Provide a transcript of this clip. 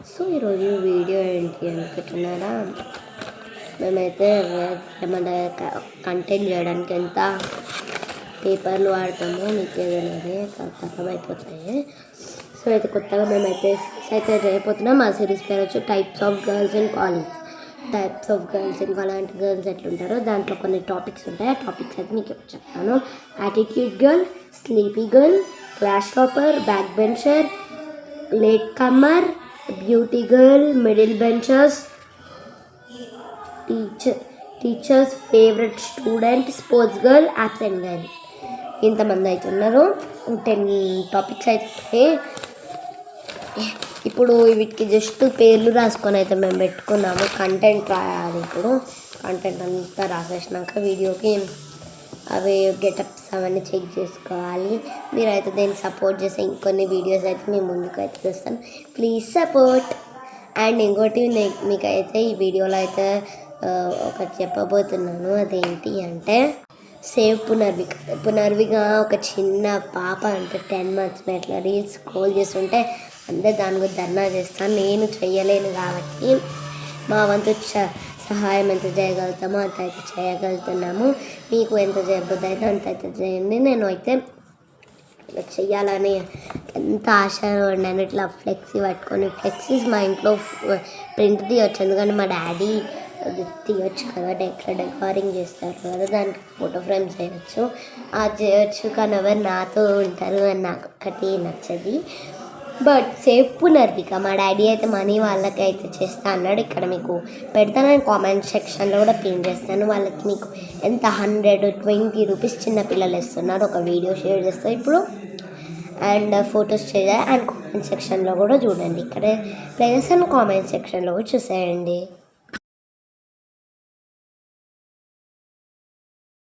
So ఈరోజు video ఏంటి అనుకుంటున్నారా? మేమైతే ఏమన్నా కంటెంట్ చేయడానికి ఎంత పేపర్లు వాడతామో మీకు ఏదైనా అర్థమైపోతాయి. సో అయితే కొత్తగా మేమైతే సిరీస్ అయితే చేయబోతున్నాం. ఆ సిరీస్ పేరు వచ్చి types of girls in college. Types of girls in college అంటే గర్ల్స్ ఎట్లుంటారో దాంట్లో కొన్ని టాపిక్స్ ఉంటాయి. ఆ టాపిక్స్ అయితే మీకు చెప్తాను. Attitude girl, sleepy girl, class topper, back bencher, late comer, beauty girl, middle benchers, teachers favourite student, sports girl, absent girl. ఇంతమంది అయితే ఉన్నారు. 10 టాపిక్స్ అయితే ఇప్పుడు వీటికి జస్ట్ పేర్లు రాసుకొని అయితే మేము పెట్టుకున్నాము. కంటెంట్ రాయాలి. ఇప్పుడు కంటెంట్ అంతా రాసేసినాక వీడియోకి అవి గెటప్స్ అవన్నీ చెక్ చేసుకోవాలి. మీరైతే దీన్ని సపోర్ట్ చేస్తే ఇంకొన్ని వీడియోస్ అయితే మేము ముందుకు అయితే తెస్తాను. Please support. అండ్ ఇంకోటి మీకైతే ఈ వీడియోలో అయితే ఒకటి చెప్పబోతున్నాను. అదేంటి అంటే సేవ్ పునర్విక ఒక చిన్న పాప అంటే 10 months ఇట్లా రీల్స్ స్క్రోల్ చేస్తుంటే అందరు దాని గురించి ధర్నా చేస్తాను. నేను చెయ్యలేను కాబట్టి మా వంతు సహాయం ఎంత చేయగలుగుతామో అంత అయితే చేయగలుగుతున్నాము. మీకు ఎంత చేయబోద్దు అయితే అంత అయితే చేయండి. నేను అయితే ఇలా చెయ్యాలని ఎంత ఆశగా ఉన్నాను. ఇట్లా ఫ్లెక్సీ పట్టుకొని ఫ్లెక్సీస్ మా ఇంట్లో ప్రింట్ తీయవచ్చు. ఎందుకంటే మా డాడీ అది తీయచ్చు కదా, డెకరింగ్ చేస్తారు కదా, దానికి ఫోటో ఫ్రేమ్స్ చేయవచ్చు. అది చేయొచ్చు కానీ ఎవరు నాతో ఉంటారు అని నాకు ఒక్కటి నచ్చది. బట్ సేవ్ పునర్విక మా డాడీ అయితే మనీ వాళ్ళకి అయితే చేస్తా అన్నాడు. ఇక్కడ మీకు పెడతాను, కామెంట్ సెక్షన్లో కూడా పిన్ చేస్తాను. వాళ్ళకి మీకు ఎంత 120 రూపీస్ చిన్నపిల్లలు ఇస్తున్నారు. ఒక వీడియో షేర్ చేస్తాను ఇప్పుడు అండ్ ఫొటోస్ చేయాలి. అండ్ కామెంట్ సెక్షన్లో కూడా చూడండి. ఇక్కడ ప్లే చేస్తాను, కామెంట్ సెక్షన్లో కూడా చూసేయండి.